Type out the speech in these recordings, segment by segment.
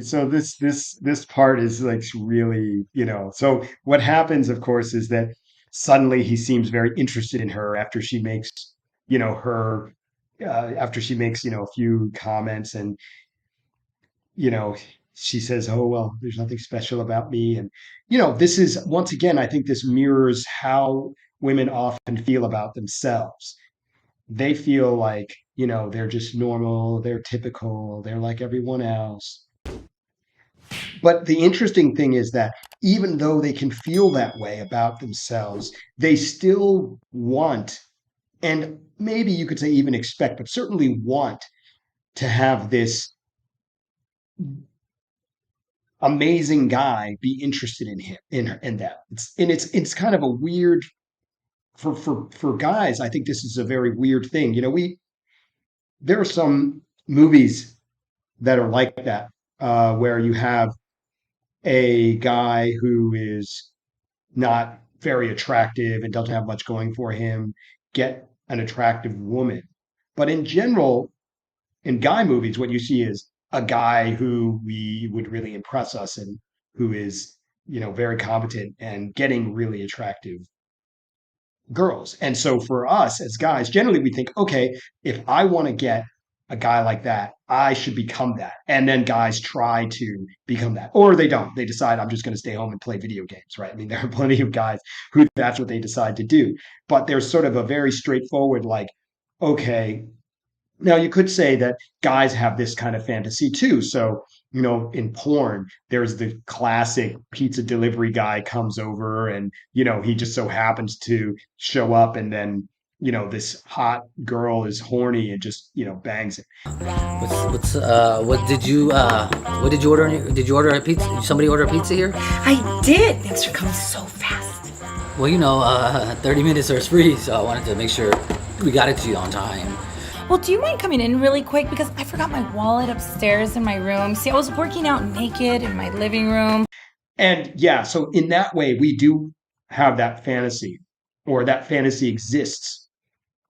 So this part is like really, so what happens, of course, is that suddenly he seems very interested in her after she makes, her after she makes, a few comments and, you know, she says, "Oh, well, there's nothing special about me." And, this is once again, I think this mirrors how women often feel about themselves. They feel like, they're just normal, they're typical, they're like everyone else. But the interesting thing is that even though they can feel that way about themselves, they still want, and maybe you could say even expect, but certainly want to have this amazing guy be interested in him, in them. It's kind of a weird for guys. I think this is a very weird thing. We there are some movies that are like that, where you have a guy who is not very attractive and doesn't have much going for him get an attractive woman. But in general, in guy movies, what you see is a guy who we would really impress us and who is, very competent and getting really attractive girls. And so for us as guys, generally we think, okay, if I want to get a guy like that, I should become that. And then guys try to become that, or they don't. They decide I'm just going to stay home and play video games, right? I mean, there are plenty of guys who that's what they decide to do. But there's sort of a very straightforward, like, okay, now you could say that guys have this kind of fantasy too. So, in porn, there's the classic pizza delivery guy comes over and, he just so happens to show up and then, this hot girl is horny and just, bangs it. What did you order? Did you order a pizza? Did somebody order a pizza here? I did. Thanks for coming so fast. Well, 30 minutes is free, so I wanted to make sure we got it to you on time. Well, do you mind coming in really quick? Because I forgot my wallet upstairs in my room. See, I was working out naked in my living room. And yeah, so in that way, we do have that fantasy, or that fantasy exists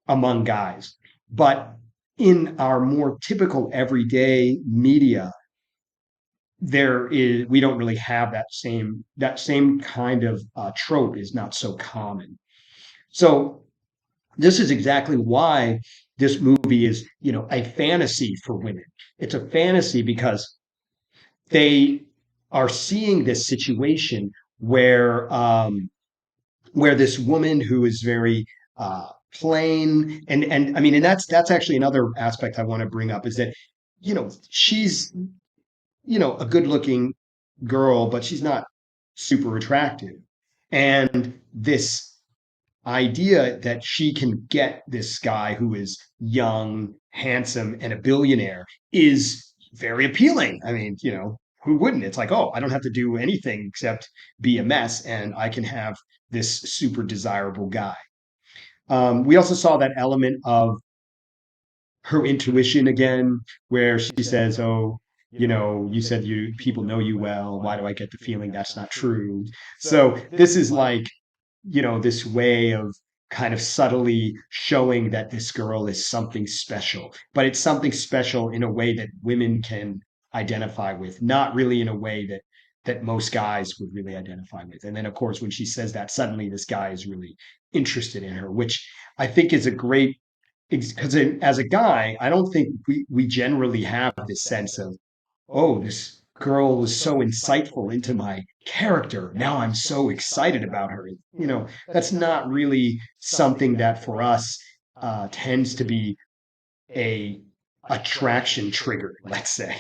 among guys. But in our more typical everyday media, we don't really have that same kind of trope is not so common. So this is exactly why this movie is, a fantasy for women. It's a fantasy because they are seeing this situation where this woman who is very plain, and I mean, and that's actually another aspect I want to bring up is that, she's, a good looking girl, but she's not super attractive. And this idea that she can get this guy who is young, handsome, and a billionaire is very appealing. I mean, who wouldn't? It's like, oh, I don't have to do anything except be a mess, and I can have this super desirable guy. We also saw that element of her intuition again, where she says, "Oh, you said you people know you well. Why do I get the feeling that's not true?" So this is like, this way of kind of subtly showing that this girl is something special, but it's something special in a way that women can identify with, not really in a way that most guys would really identify with. And then, of course, when she says that, suddenly this guy is really interested in her, which I think is a great, because as a guy, I don't think we generally have this sense of, oh, this girl was so insightful into my character. Now I'm so excited about her. That's not really something that for us tends to be a attraction trigger, let's say.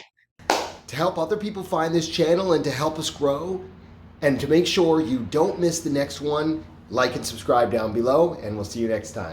To help other people find this channel and to help us grow, and to make sure you don't miss the next one, like and subscribe down below, and we'll see you next time.